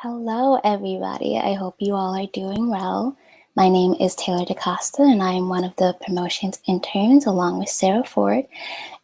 Hello, everybody. I hope you all are doing well. My name is Taylor DaCosta, and I am one of the promotions interns along with Sarah Ford.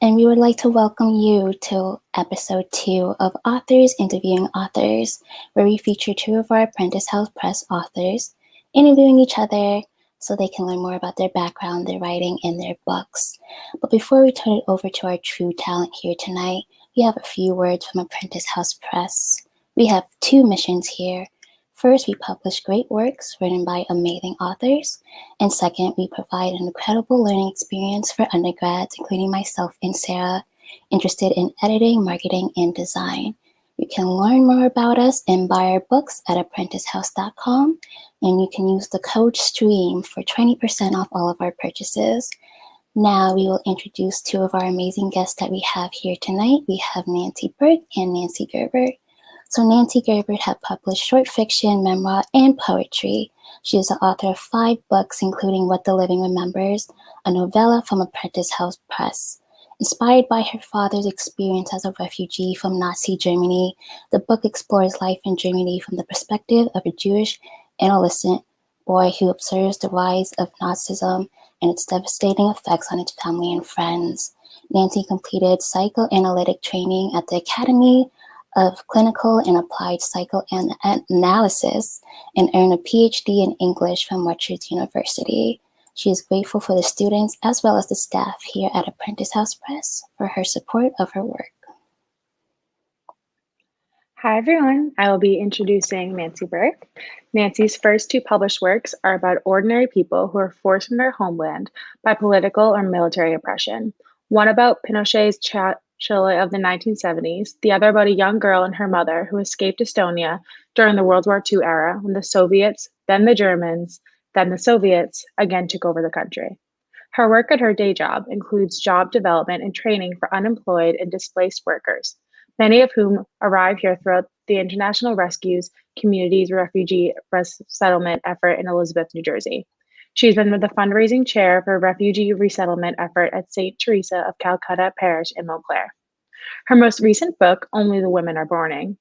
And we would like to welcome you to episode 2 of Authors Interviewing Authors, where we feature 2 of our Apprentice House Press authors interviewing each other so they can learn more about their background, their writing, and their books. But before we turn it over to our true talent here tonight, we have a few words from Apprentice House Press. We have 2 missions here. First, we publish great works written by amazing authors. And second, we provide an incredible learning experience for undergrads, including myself and Sarah, interested in editing, marketing, and design. You can learn more about us and buy our books at apprenticehouse.com, and you can use the code STREAM for 20% off all of our purchases. Now we will introduce 2 of our amazing guests that we have here tonight. We have Nancy Burke and Nancy Gerber. So Nancy Gerber has published short fiction, memoir, and poetry. She is the author of 5 books, including What the Living Remembers, a novella from Apprentice House Press. Inspired by her father's experience as a refugee from Nazi Germany, the book explores life in Germany from the perspective of a Jewish adolescent boy who observes the rise of Nazism and its devastating effects on his family and friends. Nancy completed psychoanalytic training at the Academy of Clinical and Applied Psychoanalysis and earned a PhD in English from Rutgers University. She is grateful for the students as well as the staff here at Apprentice House Press for her support of her work. Hi everyone, I will be introducing Nancy Burke. Nancy's first 2 published works are about ordinary people who are forced from their homeland by political or military oppression. One about Pinochet's Chile of the 1970s, the other about a young girl and her mother who escaped Estonia during the World War II era when the Soviets, then the Germans, then the Soviets again took over the country. Her work at her day job includes job development and training for unemployed and displaced workers, many of whom arrive here throughout the International Rescue's Communities Refugee Resettlement effort in Elizabeth, New Jersey. She's been the fundraising chair for a refugee resettlement effort at St. Teresa of Calcutta Parish in Montclair. Her most recent book, Only the Women Are Burning,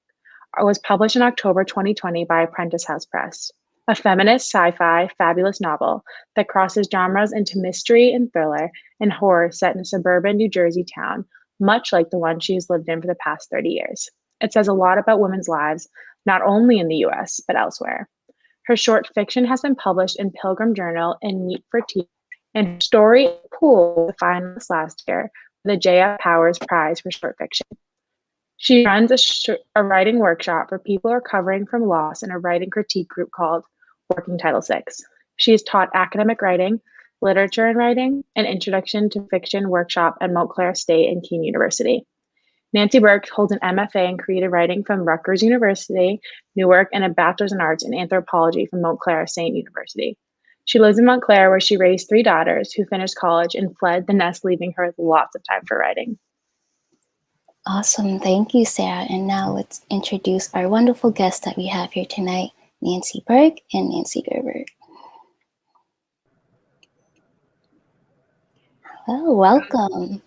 was published in October 2020 by Apprentice House Press, a feminist sci-fi fabulous novel that crosses genres into mystery and thriller and horror set in a suburban New Jersey town, much like the one she's lived in for the past 30 years. It says a lot about women's lives, not only in the US, but elsewhere. Her short fiction has been published in Pilgrim Journal and Meat for Tea, and her story Pool was the finalist last year for the J.F. Powers Prize for Short Fiction. She runs a writing workshop for people recovering from loss in a writing critique group called Working Title 6. She has taught academic writing, literature and writing, and introduction to fiction workshop at Montclair State and Keene University. Nancy Burke holds an MFA in creative writing from Rutgers University, Newark, and a bachelor's in arts in anthropology from Montclair State University. She lives in Montclair, where she raised 3 daughters who finished college and fled the nest, leaving her with lots of time for writing. Awesome. Thank you, Sarah. And now let's introduce our wonderful guests that we have here tonight, Nancy Burke and Nancy Gerber. Hello, welcome.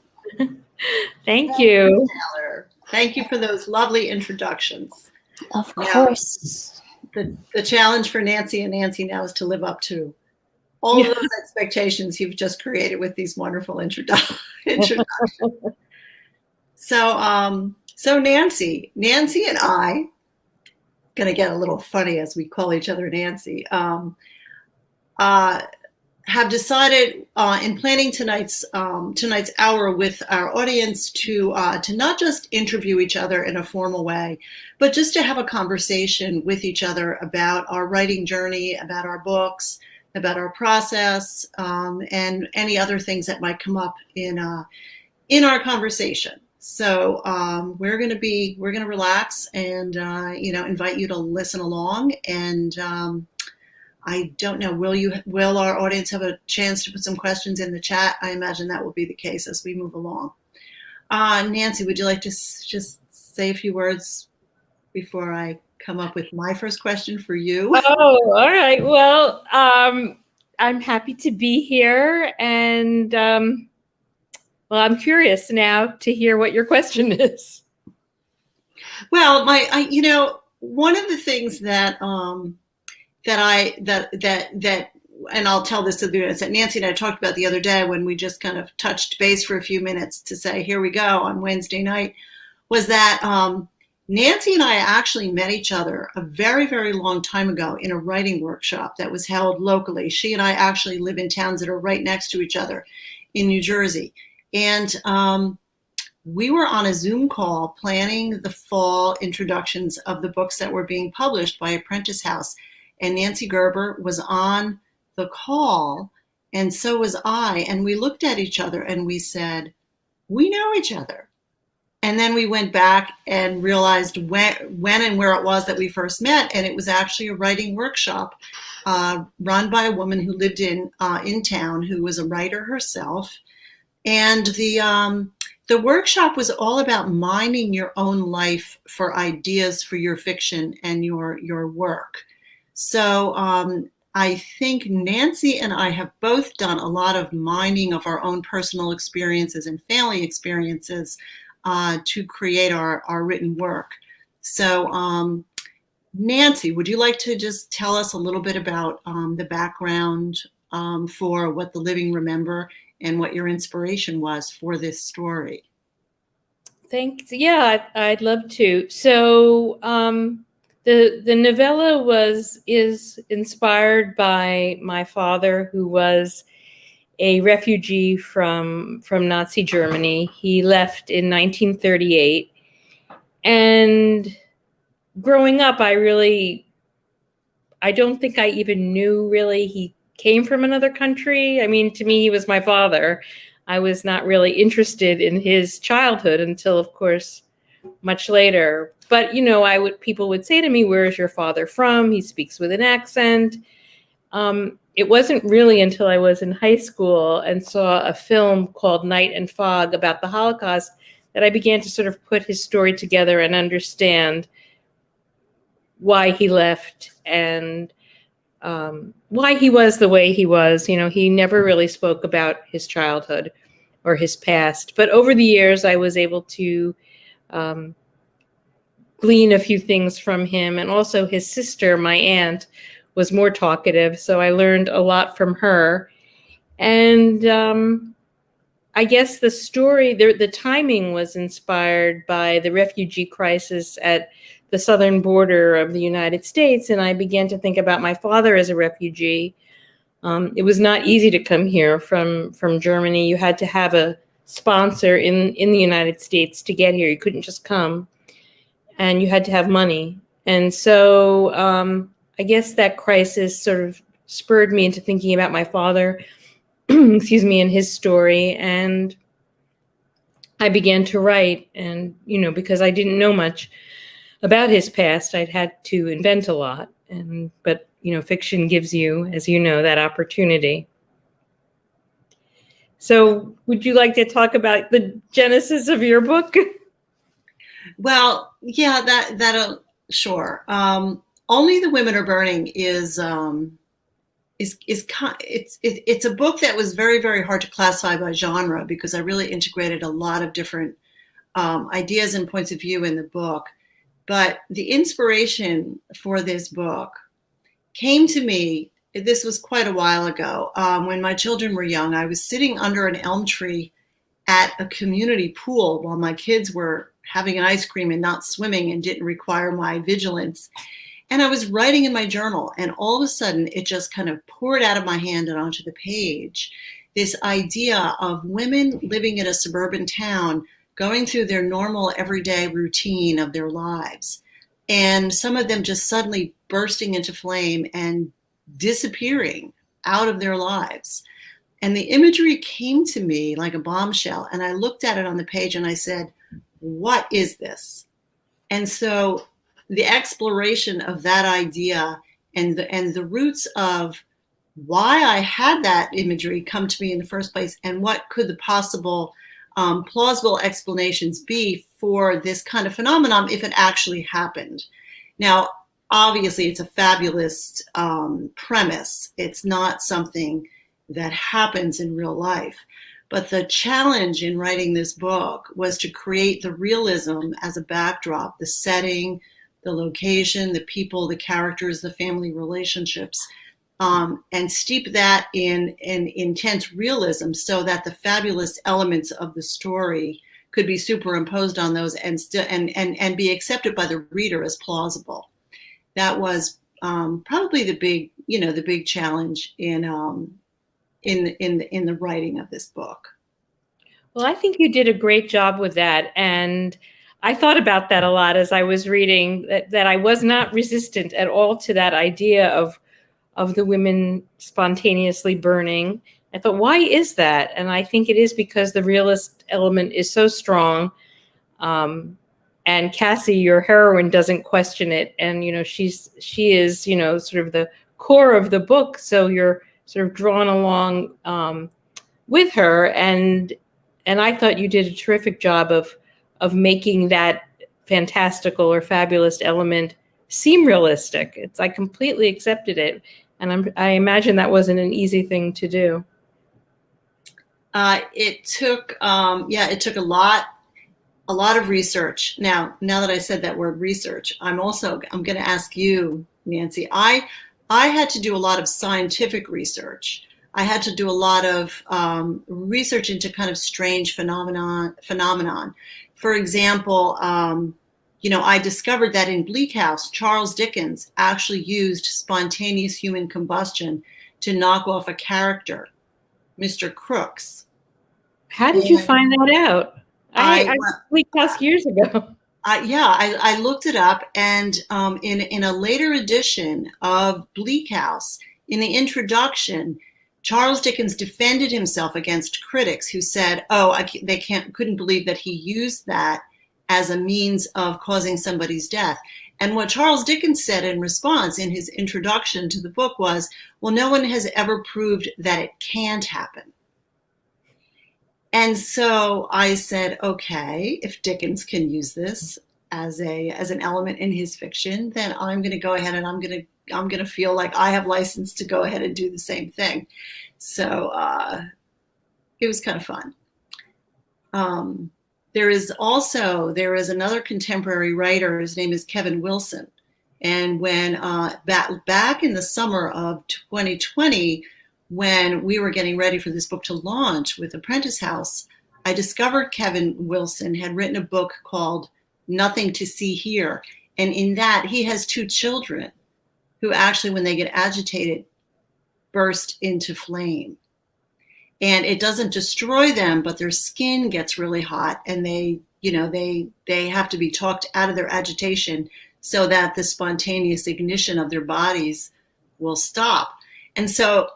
Thank you, Taylor. Thank you for those lovely introductions. Of course. The challenge for Nancy and Nancy now is to live up to all of those expectations you've just created with these wonderful introductions. So Nancy and I, gonna get a little funny as we call each other Nancy, have decided in planning tonight's hour with our audience to not just interview each other in a formal way, but just to have a conversation with each other about our writing journey, about our books, about our process, and any other things that might come up in our conversation. So we're gonna relax and invite you to listen along. And I don't know, will our audience have a chance to put some questions in the chat? I imagine that will be the case as we move along. Nancy, would you like to just say a few words before I come up with my first question for you? Oh, all right. Well, I'm happy to be here, and I'm curious now to hear what your question is. Well, one of the things that and I'll tell this to the audience, that Nancy and I talked about the other day when we just kind of touched base for a few minutes to say, here we go on Wednesday night, was that Nancy and I actually met each other a very, very long time ago in a writing workshop that was held locally. She and I actually live in towns that are right next to each other in New Jersey. And we were on a Zoom call planning the fall introductions of the books that were being published by Apprentice House. And Nancy Gerber was on the call, and so was I. And we looked at each other and we said, we know each other. And then we went back and realized when and where it was that we first met. And it was actually a writing workshop run by a woman who lived in town, who was a writer herself. And the workshop was all about mining your own life for ideas for your fiction and your work. So I think Nancy and I have both done a lot of mining of our own personal experiences and family experiences to create our written work. So Nancy, would you like to just tell us a little bit about the background for What the Living Remember and what your inspiration was for this story? Thanks. Yeah, I'd love to. So the novella is inspired by my father, who was a refugee from Nazi Germany. He left in 1938. And growing up, I don't think I even knew really he came from another country. I mean, to me, he was my father. I was not really interested in his childhood until, of course, much later. But, people would say to me, where is your father from? He speaks with an accent. It wasn't really until I was in high school and saw a film called Night and Fog about the Holocaust that I began to sort of put his story together and understand why he left and why he was the way he was. He never really spoke about his childhood or his past. But over the years, I was able to glean a few things from him. And also his sister, my aunt, was more talkative. So I learned a lot from her. And I guess the story, the timing was inspired by the refugee crisis at the southern border of the United States. And I began to think about my father as a refugee. It was not easy to come here from Germany. You had to have a sponsor in the United States to get here. You couldn't just come, and you had to have money. And so I guess that crisis sort of spurred me into thinking about my father, excuse me, and his story. And I began to write, and, because I didn't know much about his past, I'd had to invent a lot. But fiction gives you, as you know, that opportunity. So would you like to talk about the genesis of your book? Well, yeah, that'll sure. Only the Women Are Burning is it's a book that was very, very hard to classify by genre, because I really integrated a lot of different ideas and points of view in the book. But the inspiration for this book came to me, this was quite a while ago, when my children were young. I was sitting under an elm tree at a community pool while my kids were having an ice cream and not swimming and didn't require my vigilance. And I was writing in my journal, and all of a sudden it just kind of poured out of my hand and onto the page. This idea of women living in a suburban town, going through their normal everyday routine of their lives, and some of them just suddenly bursting into flame and disappearing out of their lives. And the imagery came to me like a bombshell, and I looked at it on the page and I said, what is this? And so the exploration of that idea and the roots of why I had that imagery come to me in the first place, and what could the possible plausible explanations be for this kind of phenomenon if it actually happened. Now, obviously, it's a fabulous premise. It's not something that happens in real life. But the challenge in writing this book was to create the realism as a backdrop, the setting, the location, the people, the characters, the family relationships, and steep that in intense realism so that the fabulous elements of the story could be superimposed on those and be accepted by the reader as plausible. That was probably the big challenge in the writing of this book. Well, I think you did a great job with that. And I thought about that a lot as I was reading, that I was not resistant at all to that idea of the women spontaneously burning. I thought, why is that? And I think it is because the realist element is so strong. And Cassie, your heroine, doesn't question it. And, she is, sort of the core of the book. So you're sort of drawn along with her. And I thought you did a terrific job of making that fantastical or fabulous element seem realistic. I completely accepted it. And I imagine that wasn't an easy thing to do. It took a lot of research. Now that I said that word research, I'm going to ask you, Nancy. I had to do a lot of scientific research. I had to do a lot of research into kind of strange phenomenon. For example, I discovered that in Bleak House, Charles Dickens actually used spontaneous human combustion to knock off a character, Mr. Crooks. How did you find that out? I Bleak House years ago. I looked it up, and in a later edition of Bleak House, in the introduction, Charles Dickens defended himself against critics who said, they couldn't believe that he used that as a means of causing somebody's death. And what Charles Dickens said in response in his introduction to the book was, well, no one has ever proved that it can't happen. And so I said, okay, if Dickens can use this as an element in his fiction, then I'm going to go ahead and I'm going to feel like I have license to go ahead and do the same thing. So it was kind of fun. There is another contemporary writer. His name is Kevin Wilson. And when back in the summer of 2020, when we were getting ready for this book to launch with Apprentice House, I discovered Kevin Wilson had written a book called Nothing to See Here. And in that, he has two children who actually, when they get agitated, burst into flame. And it doesn't destroy them, but their skin gets really hot, and they have to be talked out of their agitation so that the spontaneous ignition of their bodies will stop. And so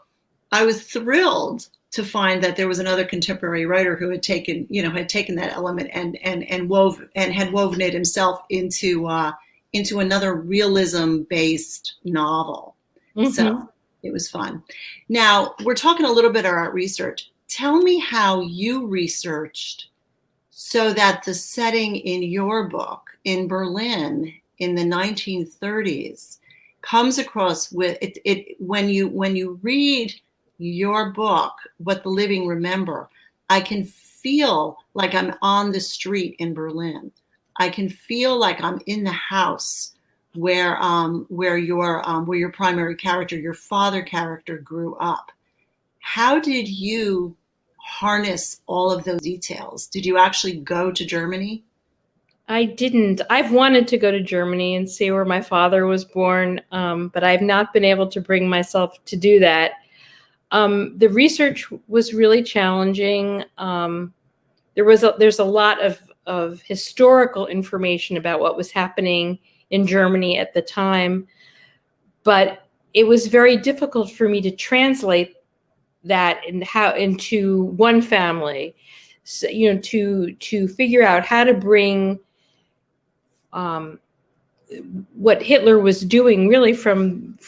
I was thrilled to find that there was another contemporary writer who had taken that element and had woven it himself into another realism-based novel. Mm-hmm. So it was fun. Now, we're talking a little bit about research. Tell me how you researched so that the setting in your book in Berlin in the 1930s comes across with it when you read your book, What the Living Remember, I can feel like I'm on the street in Berlin. I can feel like I'm in the house where your primary character, your father character, grew up. How did you harness all of those details? Did you actually go to Germany? I didn't. I've wanted to go to Germany and see where my father was born, but I've not been able to bring myself to do that. The research was really challenging. There's a lot of historical information about what was happening in Germany at the time, but it was very difficult for me to translate that into one family. So, to figure out how to bring what Hitler was doing really from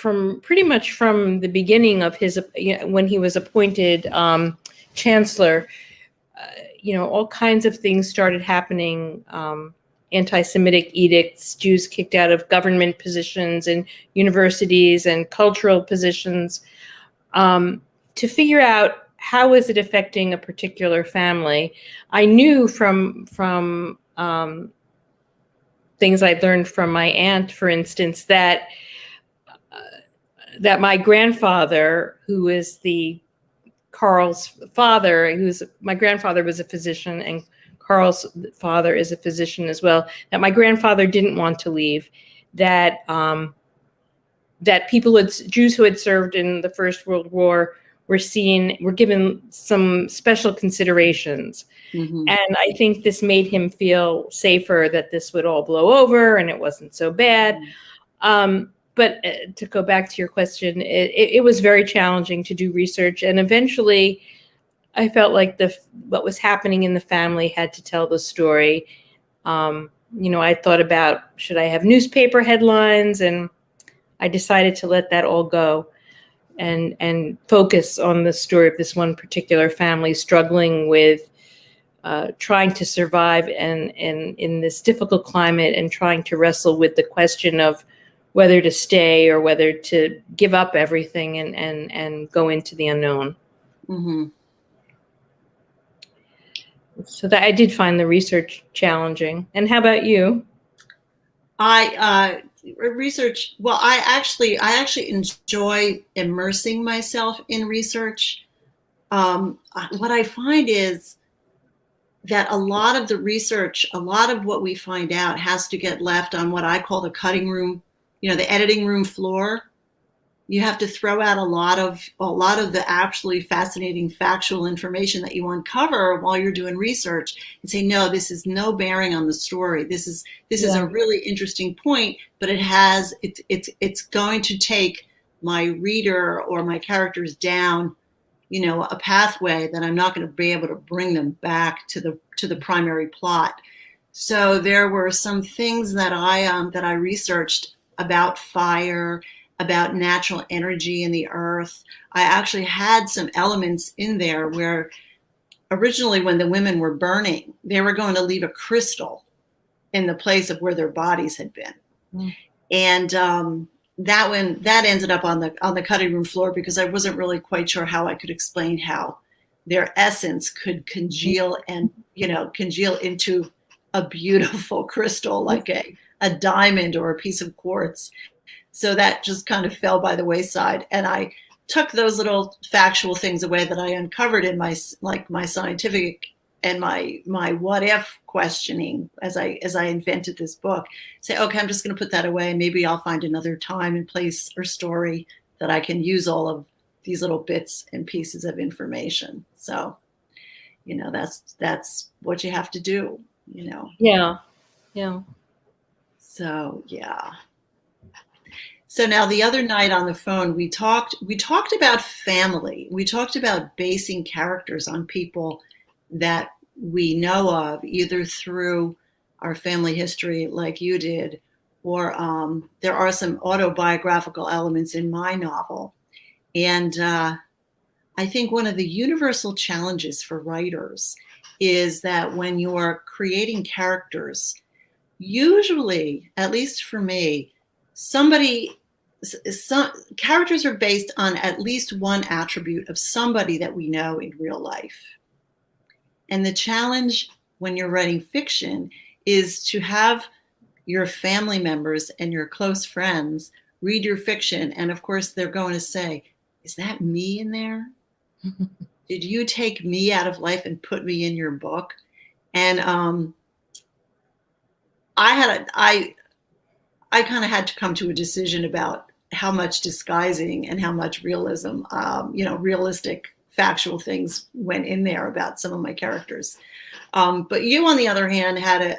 pretty much from the beginning of his, when he was appointed chancellor, all kinds of things started happening. Anti-Semitic edicts, Jews kicked out of government positions and universities and cultural positions, to figure out how is it affecting a particular family. I knew from things I learned from my aunt, for instance, that my grandfather, who is Carl's father, my grandfather was a physician, and Carl's father is a physician as well, that my grandfather didn't want to leave, that Jews who had served in the First World War were given some special considerations. Mm-hmm. And I think this made him feel safer, that this would all blow over and it wasn't so bad. But to go back to your question, it was very challenging to do research. And eventually I felt like what was happening in the family had to tell the story. I thought about, should I have newspaper headlines? And I decided to let that all go and focus on the story of this one particular family struggling with trying to survive and in this difficult climate, and trying to wrestle with the question of whether to stay or whether to give up everything and go into the unknown. Mm-hmm. So that I did find the research challenging. And how about you? Research. Well, I actually enjoy immersing myself in research. What I find is that a lot of the research, a lot of what we find out has to get left on what I call the cutting room, the editing room floor. You have to throw out a lot of the actually fascinating factual information that you uncover while you're doing research, and say, no, this is no bearing on the story. This is a really interesting point, but it's going to take my reader or my characters down, a pathway that I'm not going to be able to bring them back to the primary plot. So there were some things that I researched about fire, about natural energy in the earth. I actually had some elements in there where originally, when the women were burning, they were going to leave a crystal in the place of where their bodies had been. Mm. And that ended up on the cutting room floor, because I wasn't really quite sure how I could explain how their essence could congeal into a beautiful crystal, like a diamond or a piece of quartz. So that just kind of fell by the wayside. And I took those little factual things away that I uncovered in my scientific and my what if questioning as I invented this book. Say, okay, I'm just going to put that away. Maybe I'll find another time and place or story that I can use all of these little bits and pieces of information. So, that's what you have to do, Yeah. So, yeah. So now the other night on the phone, we talked about family. We talked about basing characters on people that we know of, either through our family history like you did, or there are some autobiographical elements in my novel. And I think one of the universal challenges for writers is that when you're creating characters, usually, at least for me, some characters are based on at least one attribute of somebody that we know in real life. And the challenge when you're writing fiction is to have your family members and your close friends read your fiction. And of course, they're going to say, is that me in there? Did you take me out of life and put me in your book? And I kind of had to come to a decision about how much disguising and how much realism, realistic, factual things went in there about some of my characters. But you, on the other hand, had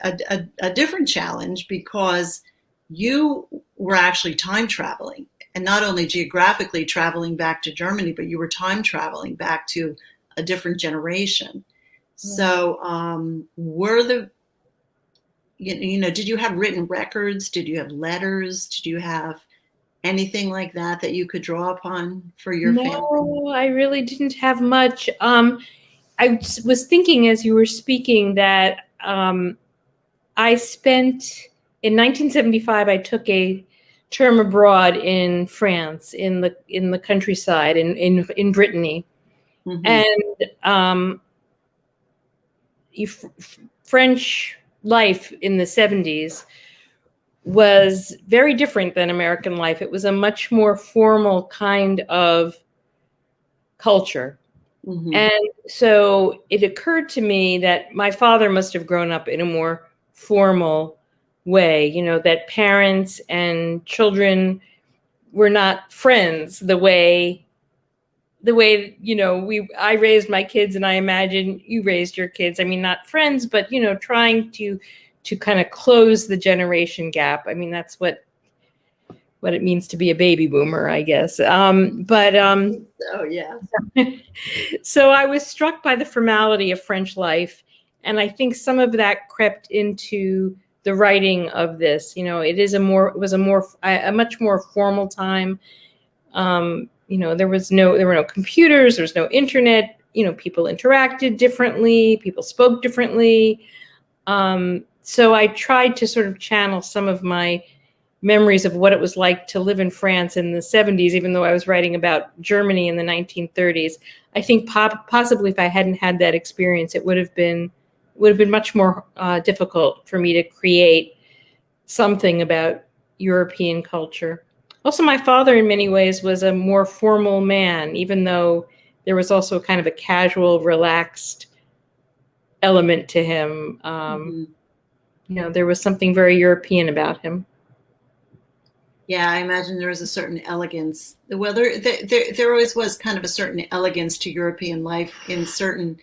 a different challenge, because you were actually time traveling, and not only geographically traveling back to Germany, but you were time traveling back to a different generation. Mm-hmm. So did you have written records? Did you have letters? Did you have anything like that you could draw upon for your family? No, I really didn't have much. I was thinking as you were speaking that I spent, in 1975, I took a term abroad in France, in the countryside, in Brittany. Mm-hmm. And French life in the 70s was very different than American life. It was a much more formal kind of culture. Mm-hmm. And so it occurred to me that my father must have grown up in a more formal way, that parents and children were not friends the way I raised my kids, and I imagine you raised your kids. I mean, not friends, but trying to kind of close the generation gap. I mean, that's what it means to be a baby boomer, I guess. Oh yeah. So I was struck by the formality of French life, and I think some of that crept into the writing of this. It was a much more formal time. There were no computers, there was no internet. People interacted differently, people spoke differently. So I tried to sort of channel some of my memories of what it was like to live in France in the 70s, even though I was writing about Germany in the 1930s. I think possibly if I hadn't had that experience, it would have been much more difficult for me to create something about European culture. Also, my father in many ways was a more formal man, even though there was also kind of a casual, relaxed element to him. There was something very European about him. Yeah, I imagine there was a certain elegance. Well, there always was kind of a certain elegance to European life in certain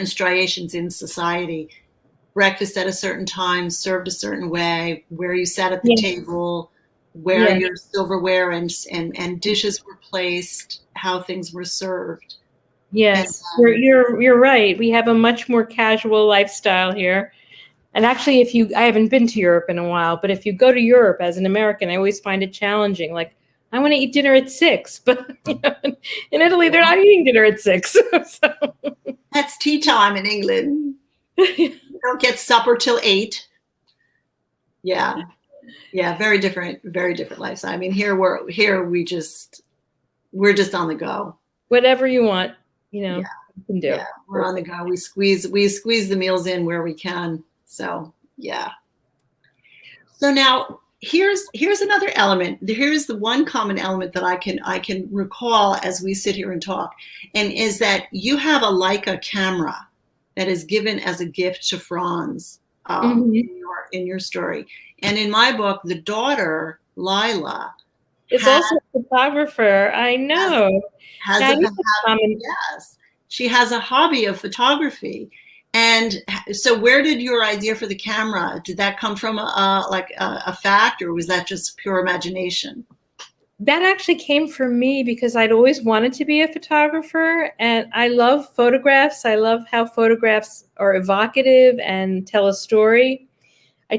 striations in society. Breakfast at a certain time, served a certain way, where you sat at the table, where your silverware and dishes were placed, how things were served. Yes, you're right. We have a much more casual lifestyle here. And actually, I haven't been to Europe in a while, but if you go to Europe as an American, I always find it challenging. Like, I want to eat dinner at 6, but in Italy, they're not eating dinner at 6. So. That's tea time in England. You don't get supper till 8. Yeah, very different lifestyle. I mean, we're just on the go. Whatever you want, you can do. Yeah, we're on the go. We squeeze the meals in where we can. So yeah. So now here's another element. Here's the one common element that I can recall as we sit here and talk, and is that you have a Leica camera that is given as a gift to Franz in your story. And in my book, the daughter, Lila, is also a photographer. I know. Yes. She has a hobby of photography. And so where did your idea for the camera, did that come from a fact, or was that just pure imagination? That actually came from me because I'd always wanted to be a photographer, and I love photographs. I love how photographs are evocative and tell a story. I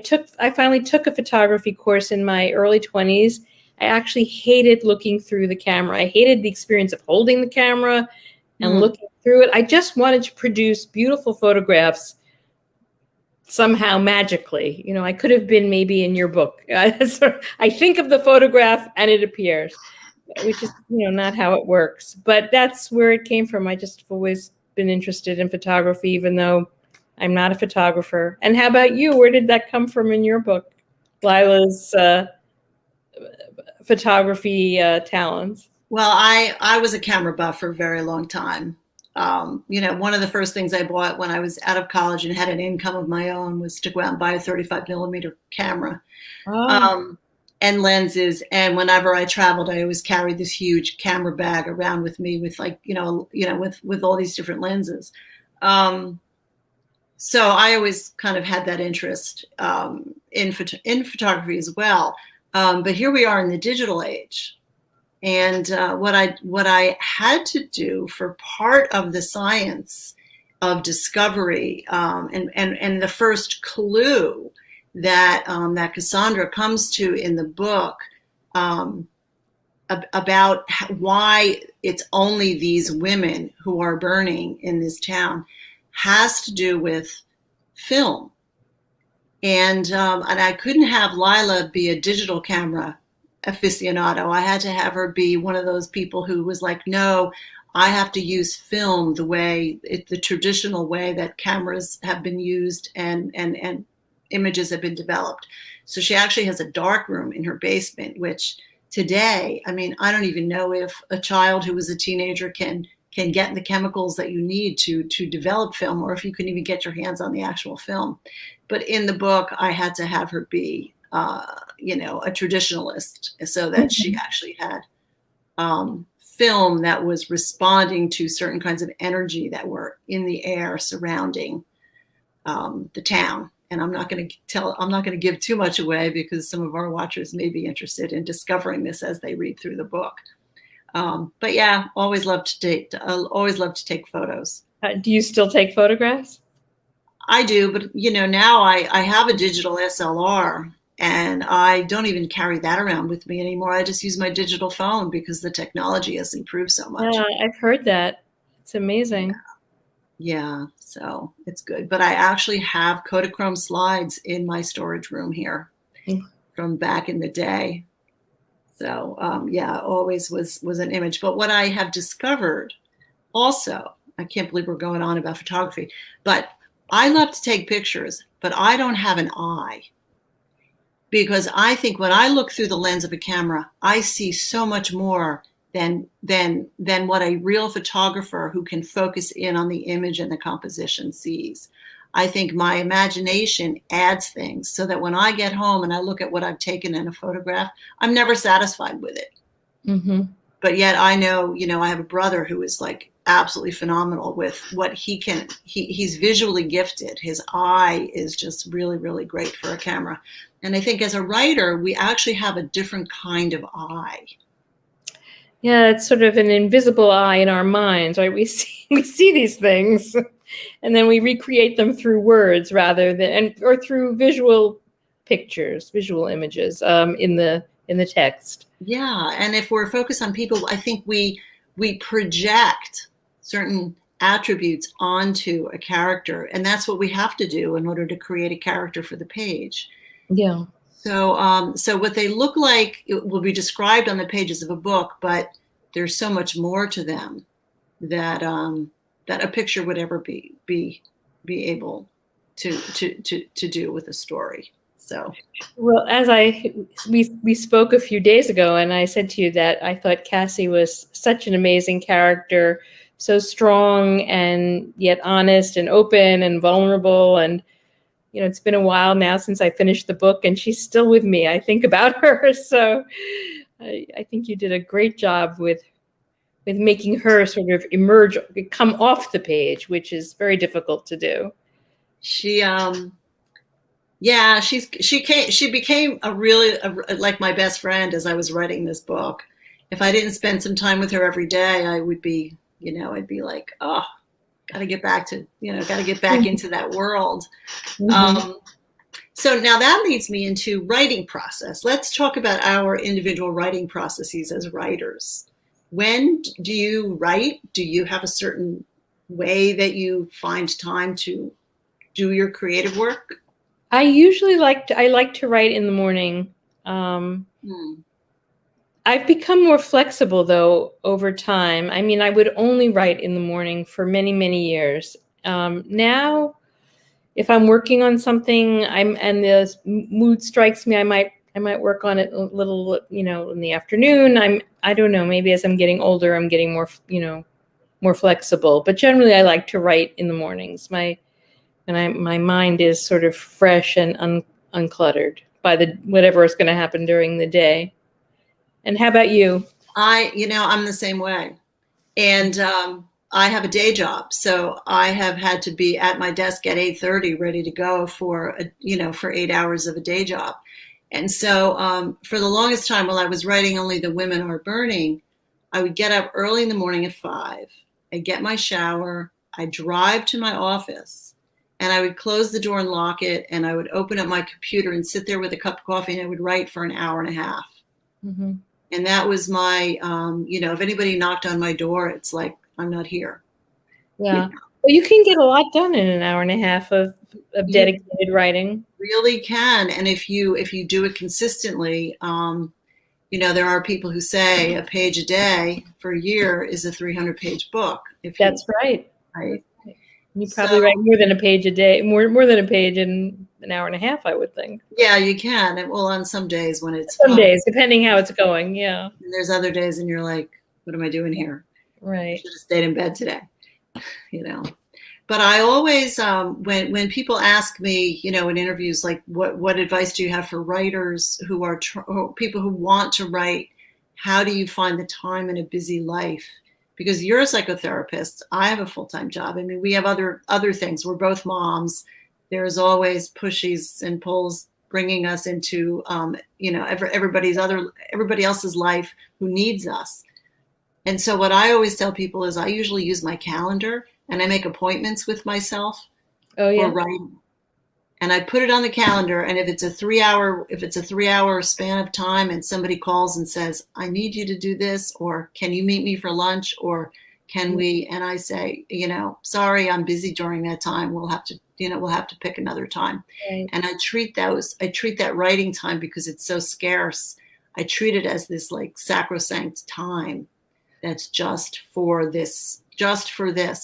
finally took a photography course in my early 20s. I actually hated looking through the camera. I hated the experience of holding the camera and looking through it. I just wanted to produce beautiful photographs somehow magically. I could have been maybe in your book. I think of the photograph and it appears, which is, not how it works. But that's where it came from. I just have always been interested in photography, even though I'm not a photographer. And how about you? Where did that come from in your book, Lila's photography talents? Well, I was a camera buff for a very long time. One of the first things I bought when I was out of college and had an income of my own was to go out and buy a 35 millimeter camera and lenses. And whenever I traveled, I always carried this huge camera bag around with me with with all these different lenses. So I always kind of had that interest in photography as well. But here we are in the digital age. And what I had to do for part of the science of discovery and the first clue that Cassandra comes to in the book about why it's only these women who are burning in this town has to do with film. And I couldn't have Lila be a digital camera aficionado. I had to have her be one of those people who was like, no, I have to use film the traditional way that cameras have been used and images have been developed. So she actually has a dark room in her basement, which today, I mean, I don't even know if a child who was a teenager can get the chemicals that you need to develop film, or if you can even get your hands on the actual film. But in the book, I had to have her be, a traditionalist, so that she actually had film that was responding to certain kinds of energy that were in the air surrounding the town. And I'm not going to give too much away, because some of our watchers may be interested in discovering this as they read through the book. But yeah, always love to take photos. Do you still take photographs? I do, but now I have a digital SLR, and I don't even carry that around with me anymore. I just use my digital phone because the technology has improved so much. Yeah, I've heard that. It's amazing. Yeah, so it's good. But I actually have Kodachrome slides in my storage room here from back in the day. So always was an image. But what I have discovered also, I can't believe we're going on about photography, but I love to take pictures, but I don't have an eye. Because I think when I look through the lens of a camera, I see so much more than what a real photographer who can focus in on the image and the composition sees. I think my imagination adds things, so that when I get home and I look at what I've taken in a photograph, I'm never satisfied with it. Mm-hmm. But yet I know, I have a brother who is like absolutely phenomenal with what he can. He's visually gifted. His eye is just really, really great for a camera. And I think as a writer, we actually have a different kind of eye. Yeah, it's sort of an invisible eye in our minds, right? We see these things, and then we recreate them through words rather than, or through visual pictures, visual images in the text. Yeah, and if we're focused on people, I think we project certain attributes onto a character, and that's what we have to do in order to create a character for the page. Yeah. So what they look like, it will be described on the pages of a book, but there's so much more to them that a picture would ever be able to do with a story. So, well, as we spoke a few days ago, and I said to you that I thought Cassie was such an amazing character, so strong and yet honest and open and vulnerable. And it's been a while now since I finished the book, and she's still with me. I think about her. So I think you did a great job with making her sort of come off the page, which is very difficult to do. She became like my best friend as I was writing this book. If I didn't spend some time with her every day, I would be, I'd be like, oh, got to get back into that world. Mm-hmm. So now that leads me into writing process. Let's talk about our individual writing processes as writers. When do you write? Do you have a certain way that you find time to do your creative work? I usually like to write in the morning. I've become more flexible, though, over time. I mean, I would only write in the morning for many, many years. Now, if I'm working on something, and the mood strikes me, I might work on it a little, in the afternoon. I don't know. Maybe as I'm getting older, I'm getting more, more flexible. But generally, I like to write in the mornings. My mind is sort of fresh and uncluttered by whatever is going to happen during the day. And how about you? I'm the same way. And I have a day job, so I have had to be at my desk at 8:30, ready to go for 8 hours of a day job. And so for the longest time, while I was writing Only the Women Are Burning, I would get up early in the morning at 5. I'd get my shower. I'd drive to my office, and I would close the door and lock it, and I would open up my computer and sit there with a cup of coffee, and I would write for an hour and a half. Mm-hmm. And that was my, if anybody knocked on my door, it's like, I'm not here. Yeah. Well, you can get a lot done in an hour and a half of dedicated writing. Really can. And if you do it consistently, there are people who say a page a day for a year is a 300-page book. That's right. Right. You probably write more than a page a day, more than a page in an hour and a half, I would think. Yeah, you can. And well, on some days when it's Some fun, days, depending how it's going. Yeah. and there's other days and you're like, what am I doing here? I Right. should have stayed in bed today, But I always, when people ask me, in interviews, like, what advice do you have for writers who are or people who want to write? How do you find the time in a busy life? Because you're a psychotherapist. I have a full-time job. I mean, we have other things. We're both moms. There's always pushes and pulls bringing us into, everybody else's life who needs us. And so what I always tell people is I usually use my calendar and I make appointments with myself Oh, yeah. for writing. And I put it on the calendar. And if it's a 3-hour span of time and somebody calls and says, I need you to do this, or can you meet me for lunch, or can we, and I say, sorry, I'm busy during that time. We'll have to pick another time. Right. And I treat that writing time, because it's so scarce. I treat it as this like sacrosanct time that's just for this.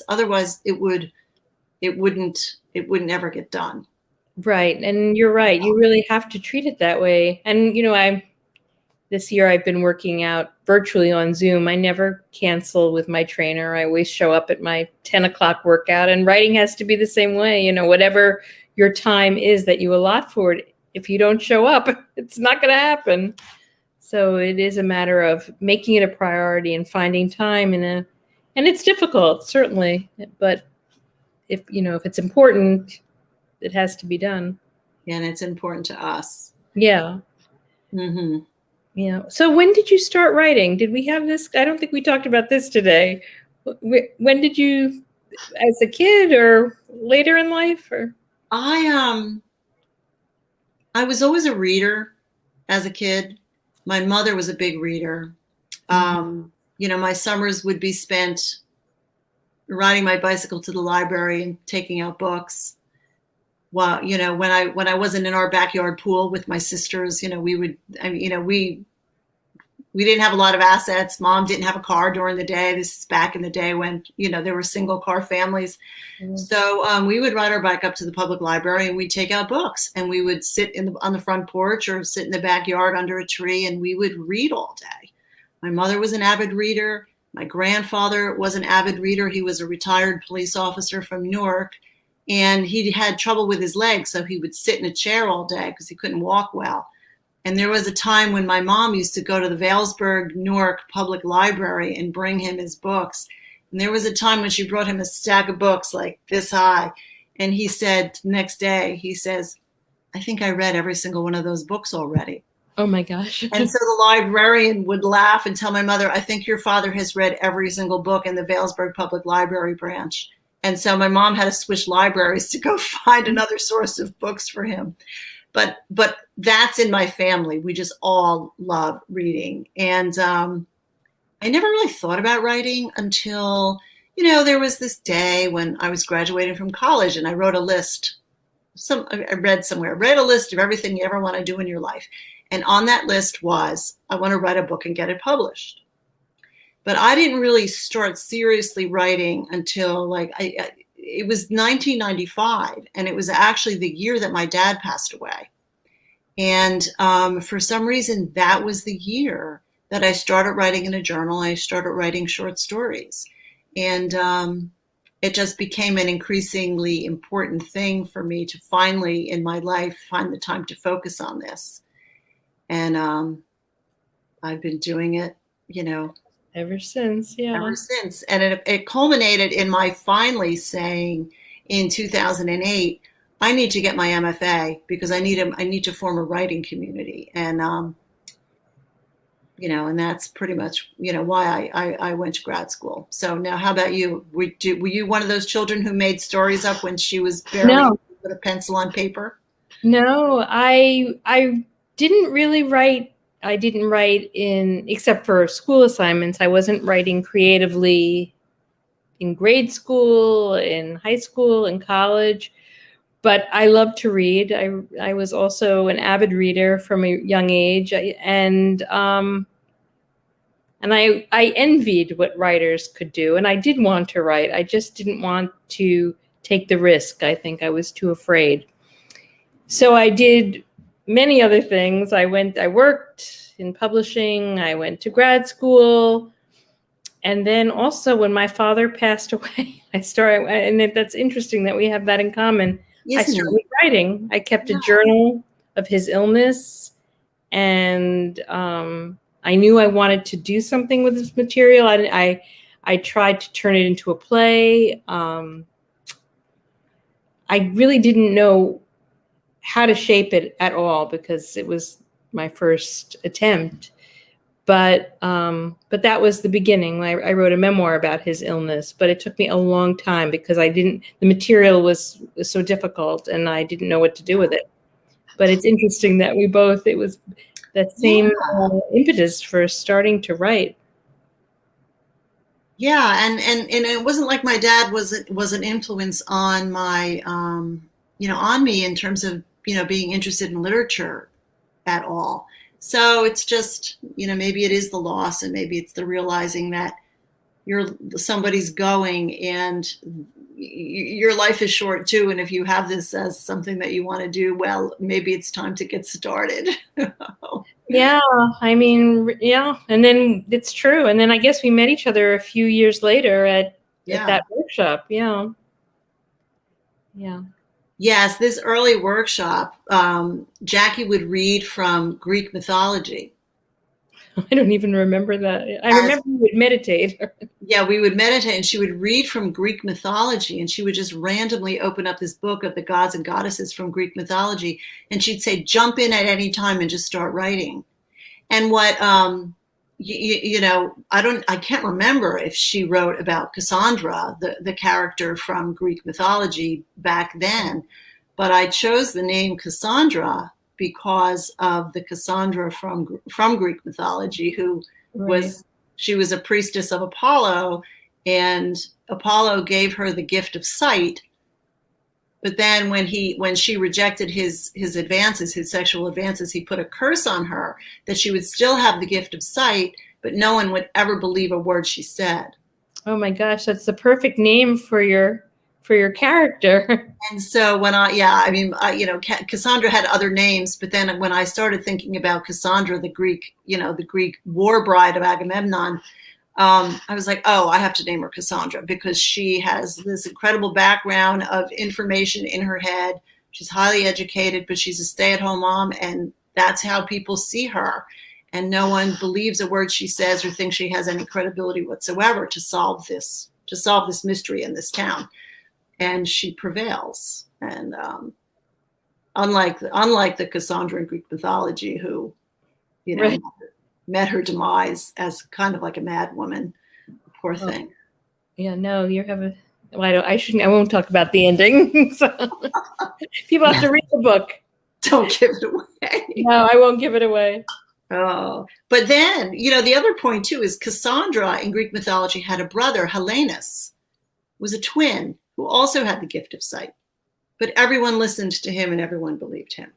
Otherwise it wouldn't ever get done. Right. And you're right. You really have to treat it that way. And, this year I've been working out virtually on Zoom. I never cancel with my trainer. I always show up at my 10 o'clock workout, and writing has to be the same way. Whatever your time is that you allot for it, if you don't show up, it's not going to happen. So it is a matter of making it a priority and finding time and it's difficult, certainly, but if it's important, it has to be done. And it's important to us. Yeah. Mm-hmm. Yeah. So when did you start writing? Did we have this? I don't think we talked about this today. When did you, as a kid or later in life? Or I was always a reader as a kid. My mother was a big reader. My summers would be spent riding my bicycle to the library and taking out books. Well, when I wasn't in our backyard pool with my sisters, we didn't have a lot of assets. Mom didn't have a car during the day. This is back in the day when, there were single car families. Mm-hmm. So we would ride our bike up to the public library and we'd take out books, and we would sit on the front porch or sit in the backyard under a tree, and we would read all day. My mother was an avid reader. My grandfather was an avid reader. He was a retired police officer from Newark. And he had trouble with his legs, so he would sit in a chair all day because he couldn't walk well. And there was a time when my mom used to go to the Vailsburg, Newark Public Library and bring him his books. And there was a time when she brought him a stack of books like this high. And he said, next day, he says, I think I read every single one of those books already. Oh my gosh. And so the librarian would laugh and tell my mother, I think your father has read every single book in the Vailsburg Public Library branch. And so my mom had to switch libraries to go find another source of books for him. But that's in my family. We just all love reading. And I never really thought about writing until, there was this day when I was graduating from college, and I wrote a list. I read a list of everything you ever want to do in your life. And on that list was, I want to write a book and get it published. But I didn't really start seriously writing until it was 1995, and it was actually the year that my dad passed away. And for some reason, that was the year that I started writing in a journal. I started writing short stories, and it just became an increasingly important thing for me to finally, in my life, find the time to focus on this. And I've been doing it, ever since, yeah. Ever since. And it culminated in my finally saying in 2008, I need to get my MFA because I need to form a writing community. And, and that's pretty much, why I went to grad school. So now how about you? Were you one of those children who made stories up when she was barely put a pencil on paper? No, I didn't really write. I didn't write except for school assignments. I wasn't writing creatively in grade school, in high school, in college, but I loved to read. I was also an avid reader from a young age, and I envied what writers could do, and I did want to write. I just didn't want to take the risk. I think I was too afraid. So I did many other things. I worked in publishing. I went to grad school. And then also when my father passed away, and that's interesting that we have that in common. I Isn't started it? writing. I kept a journal of his illness, and I knew I wanted to do something with this material. I tried to turn it into a play. I really didn't know how to shape it at all because it was my first attempt. But that was the beginning. I wrote a memoir about his illness, but it took me a long time because the material was so difficult and I didn't know what to do with it. But it's interesting that it was that same impetus for starting to write. Yeah, and it wasn't like my dad was an influence on my on me in terms of being interested in literature at all. So it's just maybe it is the loss, and maybe it's the realizing that somebody's going, and your life is short too. And if you have this as something that you want to do, well, maybe it's time to get started. Yeah, I mean, yeah, and then it's true. And then I guess we met each other a few years later at that workshop. Yeah. Yeah. Yes, this early workshop, Jackie would read from Greek mythology. I don't even remember that. I remember we would meditate. Yeah, we would meditate, and she would read from Greek mythology, and she would just randomly open up this book of the gods and goddesses from Greek mythology, and she'd say, jump in at any time and just start writing. And what, I can't remember if she wrote about Cassandra, the character from Greek mythology back then, but I chose the name Cassandra because of the Cassandra from Greek mythology, who she was a priestess of Apollo, and Apollo gave her the gift of sight. But then when she rejected his advances, his sexual advances, he put a curse on her that she would still have the gift of sight, but no one would ever believe a word she said. Oh my gosh, that's the perfect name for your character. And so Cassandra had other names, but then when I started thinking about Cassandra, the Greek war bride of Agamemnon, I was like, oh, I have to name her Cassandra because she has this incredible background of information in her head. She's highly educated, but she's a stay-at-home mom, and that's how people see her. And no one believes a word she says or thinks she has any credibility whatsoever to solve this mystery in this town. And she prevails. And unlike the Cassandra in Greek mythology, who met her demise as kind of like a mad woman. Poor thing. Yeah, no, you have a. Well, I won't talk about the ending. So people have to read the book. Don't give it away. No, I won't give it away. Oh, but then the other point too is Cassandra in Greek mythology had a brother, Helenus, was a twin who also had the gift of sight, but everyone listened to him and everyone believed him.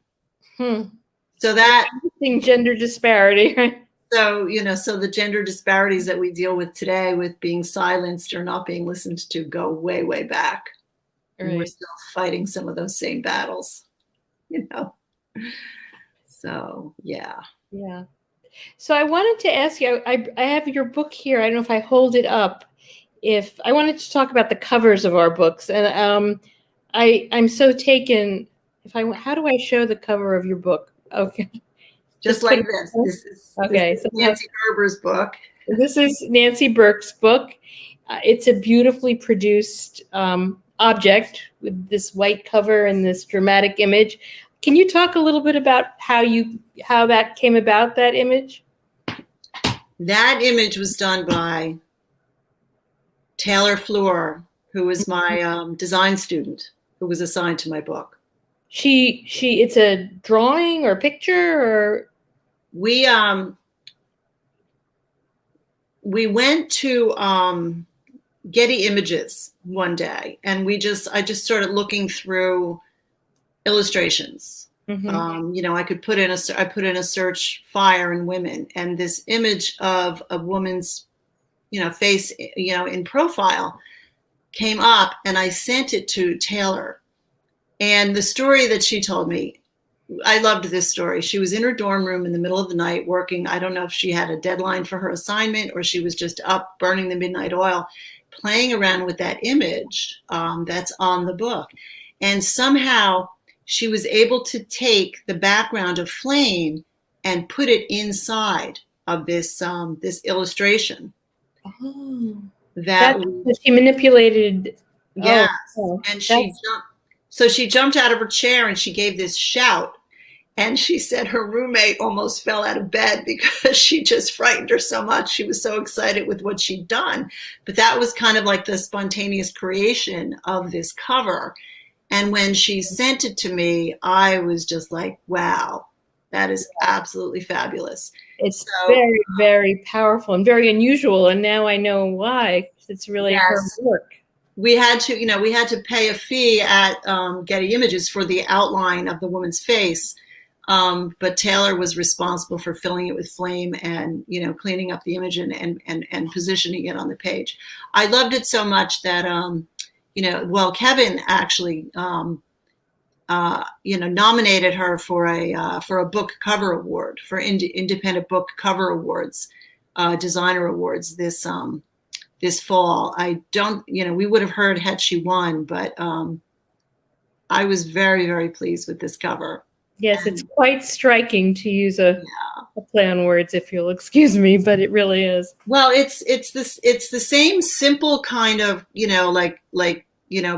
So that gender disparity, right? So, so the gender disparities that we deal with today with being silenced or not being listened to go way, way back. Right. And we're still fighting some of those same battles, So, yeah. Yeah. So I wanted to ask you, I have your book here. I don't know if I hold it up. If I wanted to talk about the covers of our books, and I'm so taken. How do I show the cover of your book? Okay. Just like this. This is Nancy Gerber's book. This is Nancy Burke's book. It's a beautifully produced object with this white cover and this dramatic image. Can you talk a little bit about how that came about, that image? That image was done by Taylor Fleur, who was my design student, who was assigned to my book. It's a drawing or picture, or we went to Getty Images one day, and I just started looking through illustrations. Mm-hmm. I put in a search fire and women, and this image of a woman's face in profile came up, and I sent it to Taylor. And the story that she told me I loved this story. She was in her dorm room in the middle of the night working. I don't know if she had a deadline for her assignment or she was just up burning the midnight oil, playing around with that image that's on the book. And somehow she was able to take the background of flame and put it inside of this this illustration. Oh, That she manipulated. yes, Oh, and she jumped out of her chair and she gave this shout. And she said her roommate almost fell out of bed because she just frightened her so much. She was so excited with what she'd done. But that was kind of like the spontaneous creation of this cover. And when she sent it to me, I was just like, wow, that is absolutely fabulous. It's very, very powerful and very unusual. And now I know why. It's really her work. We had to pay a fee at Getty Images for the outline of the woman's face. But Taylor was responsible for filling it with flame and, cleaning up the image and positioning it on the page. I loved it so much that, Kevin actually, nominated her for a book cover award, for independent book cover awards, designer awards this fall. We would have heard had she won, but I was very, very pleased with this cover. Yes, it's quite striking, to use a play on words, if you'll excuse me, but it really is. Well, it's the same simple kind of,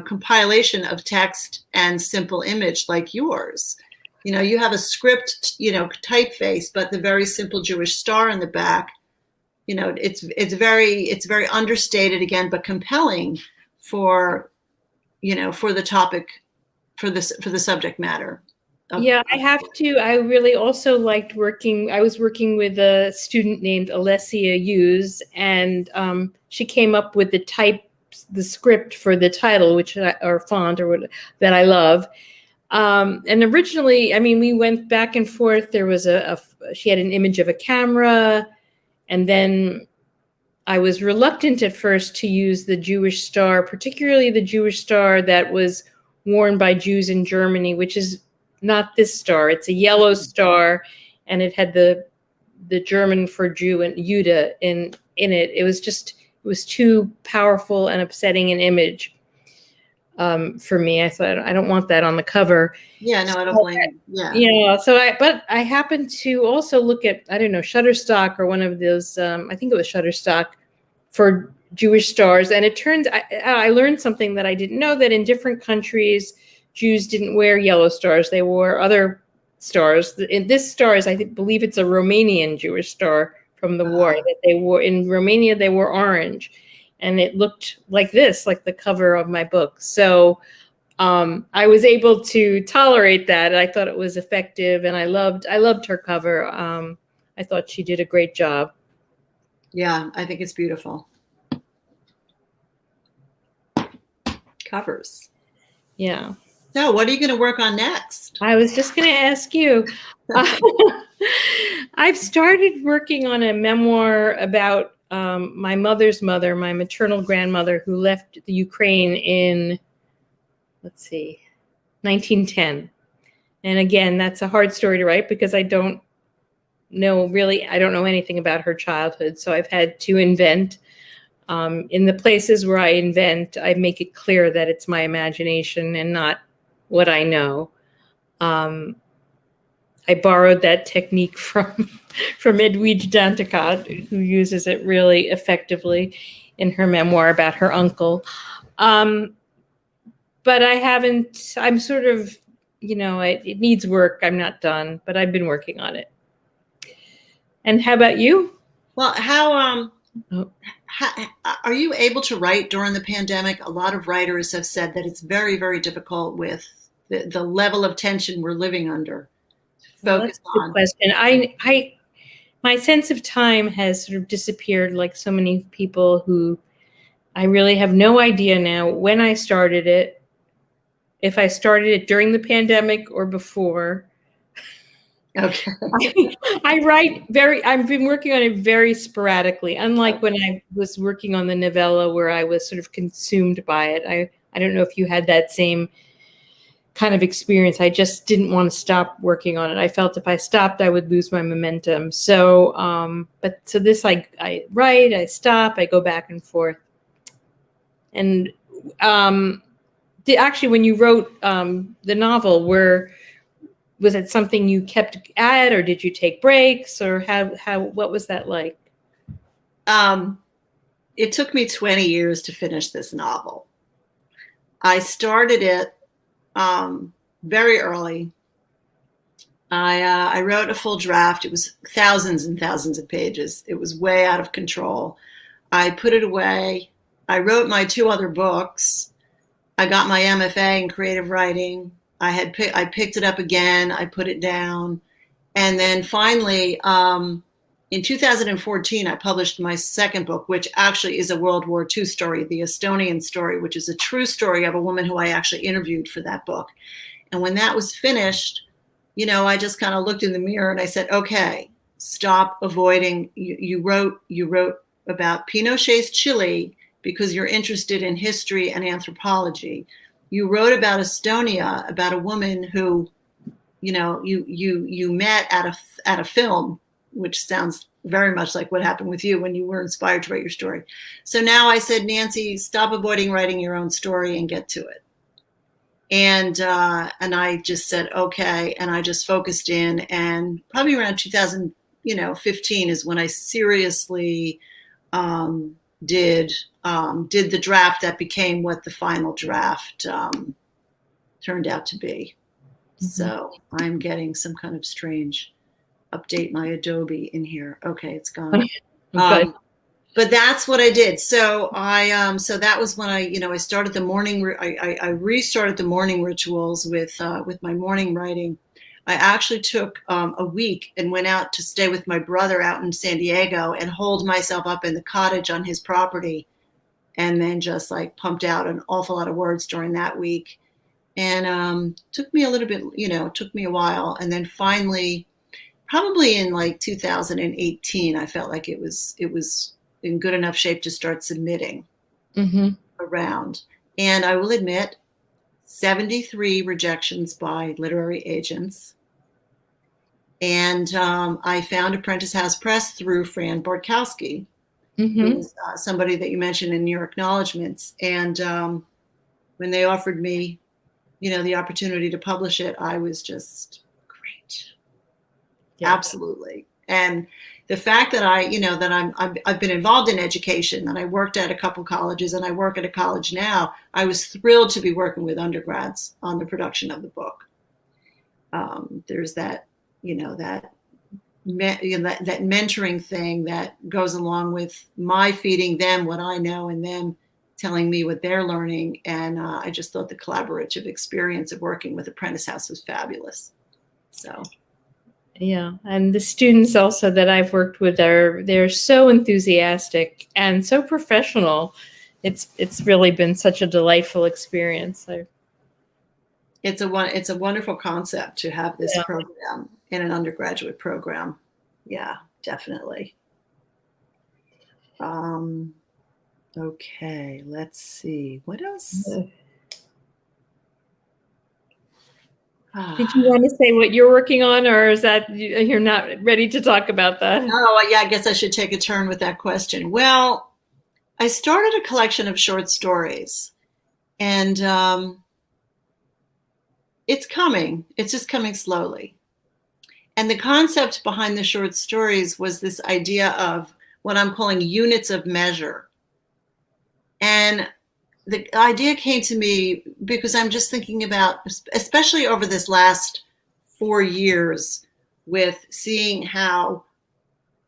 compilation of text and simple image like yours. You have a script, typeface, but the very simple Jewish star in the back. It's very understated again, but compelling for the topic, for the subject matter. Yeah, I really also liked I was working with a student named Alessia Hughes, and she came up with the script for the title, or font that I love. And originally, we went back and forth. There was she had an image of a camera, and then I was reluctant at first to use the Jewish star, particularly the Jewish star that was worn by Jews in Germany, which is not this star. It's a yellow star, and it had the German for Jew and Judah in it. It was too powerful and upsetting an image for me. I thought, I don't want that on the cover. Yeah, no, I don't blame you. Yeah. But I happened to also look at, I don't know, Shutterstock or one of those, I think it was Shutterstock, for Jewish stars. And it turns, I learned something that I didn't know, that in different countries, Jews didn't wear yellow stars. They wore other stars. In this star I believe it's a Romanian Jewish star from the war that they wore. In Romania, they wore orange. And it looked like this, like the cover of my book. So I was able to tolerate that. I thought it was effective, and I loved her cover. I thought she did a great job. Yeah, I think it's beautiful. Covers. Yeah. So what are you going to work on next? I was just going to ask you. I've started working on a memoir about my mother's mother, my maternal grandmother, who left the Ukraine in, 1910. And again, that's a hard story to write because I don't know anything about her childhood. So I've had to invent. In the places where I invent, I make it clear that it's my imagination and not what I know. I borrowed that technique from Edwidge Danticat, who uses it really effectively in her memoir about her uncle. But I haven't, I'm sort of, it needs work. I'm not done, but I've been working on it. And how about you? Well, how are you able to write during the pandemic? A lot of writers have said that it's very, very difficult with the level of tension we're living under. That's a good question. My sense of time has sort of disappeared, like so many people who I really have no idea now when I started it, if I started it during the pandemic or before. Okay. I've been working on it very sporadically, unlike when I was working on the novella where I was sort of consumed by it. I don't know if you had that same kind of experience. I just didn't want to stop working on it. I felt if I stopped, I would lose my momentum. So, so this, I write, I stop, I go back and forth. And actually, when you wrote the novel, was it something you kept at, or did you take breaks, or what was that like? It took me 20 years to finish this novel. I started it very early. I wrote a full draft. It was thousands and thousands of pages. It was way out of control. I put it away. I wrote my 2 other books. I got my MFA in creative writing. I picked it up again. I put it down. And then finally, in 2014, I published my second book, which actually is a World War II story, The Estonian Story, which is a true story of a woman who I actually interviewed for that book. And when that was finished, I just kind of looked in the mirror and I said, okay, stop avoiding. You wrote about Pinochet's Chile because you're interested in history and anthropology. You wrote about Estonia, about a woman who, you met at a film, which sounds very much like what happened with you when you were inspired to write your story. So now I said, Nancy, stop avoiding writing your own story and get to it. And I just said, okay. And I just focused in, and probably around 2015 is when I seriously did the draft that became what the final draft turned out to be. Mm-hmm. So I'm getting some kind of strange update my Adobe in here. Okay, it's gone. Okay. But that's what I did. So so that was when I started the morning. I restarted the morning rituals with my morning writing. I actually took a week and went out to stay with my brother out in San Diego and holed myself up in the cottage on his property, and then just pumped out an awful lot of words during that week. And took me a little bit, took me a while, and then finally, probably in 2018, I felt like it was in good enough shape to start submitting around. And I will admit, 73 rejections by literary agents. And I found Apprentice House Press through Fran Bartkowski, who's somebody that you mentioned in your acknowledgments. And when they offered me, the opportunity to publish it, I was just great. Yeah. Absolutely. And the fact that I've been involved in education, that I worked at a couple colleges and I work at a college now, I was thrilled to be working with undergrads on the production of the book. There's that mentoring thing that goes along with my feeding them what I know and them telling me what they're learning. And I just thought the collaborative experience of working with Apprentice House was fabulous. So. Yeah, and the students also that I've worked with they're so enthusiastic and so professional. It's really been such a delightful experience. It's a wonderful concept to have this program in an undergraduate program. Yeah, definitely. Okay, let's see. What else? Did you want to say what you're working on, or is that you're not ready to talk about that? Oh, yeah, I guess I should take a turn with that question. Well, I started a collection of short stories, and it's coming. It's just coming slowly. And the concept behind the short stories was this idea of what I'm calling units of measure. And the idea came to me because I'm just thinking about, especially over this last 4 years, with seeing how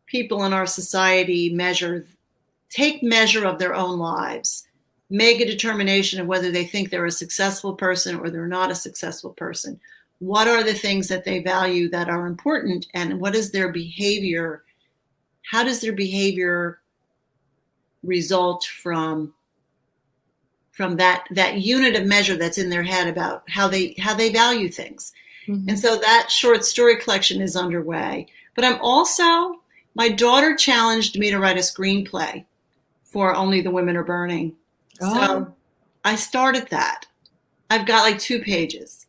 people in our society take measure of their own lives, make a determination of whether they think they're a successful person or they're not a successful person. What are the things that they value that are important, and what is their behavior? How does their behavior result from that unit of measure that's in their head about how they value things? Mm-hmm. And so that short story collection is underway. But my daughter challenged me to write a screenplay for Only the Women Are Burning. Oh. So I started that. I've got 2 pages.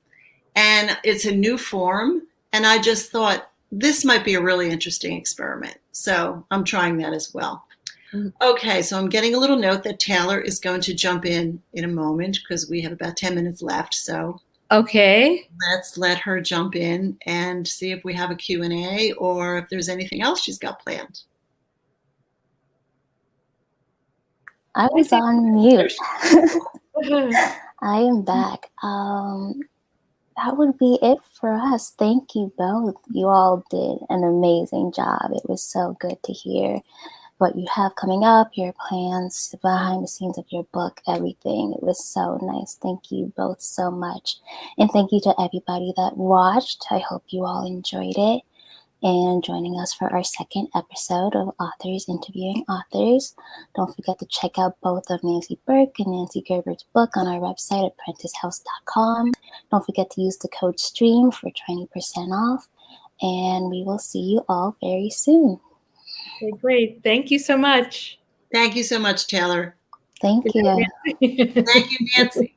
and it's a new form. And I just thought this might be a really interesting experiment. So I'm trying that as well. Okay, so I'm getting a little note that Taylor is going to jump in a moment because we have about 10 minutes left. So Okay. let's let her jump in and see if we have a Q&A or if there's anything else she's got planned. I was on mute. I am back. That would be it for us. Thank you both. You all did an amazing job. It was so good to hear what you have coming up, your plans, behind the scenes of your book, everything. It was so nice. Thank you both so much. And thank you to everybody that watched. I hope you all enjoyed it and joining us for our second episode of Authors Interviewing Authors. Don't forget to check out both of Nancy Burke and Nancy Gerber's book on our website, apprenticehouse.com. Don't forget to use the code STREAM for 20% off. And we will see you all very soon. Okay, great. Thank you so much. Thank you so much, Taylor. Thank you. Thank you, Nancy.